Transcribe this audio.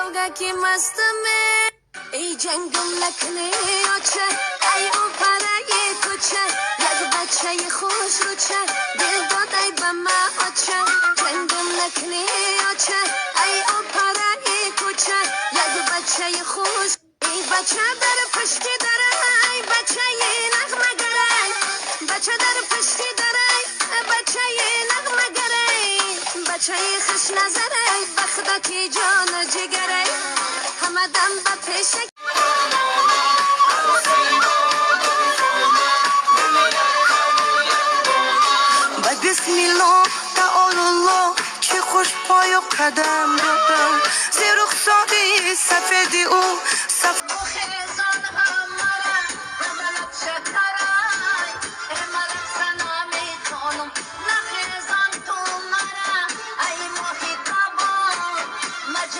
کی مستمه ای جنگم نکنه آچه ای او پرای کوچه یک بچه خوش رو چه دل دادای به ما آچه جنگم نکنه آچه ای او پرای کوچه یک بچه خوش ای بچه در پشتی داره ای بچه نغمه گره بچه در پشتی داره بچه نغمه گره بچه خوش نظره بخدا کی جان جگره همه دم با پیش بسم الله تعالی الله چه خوش پای و قدم دارم ز رخساره سفید او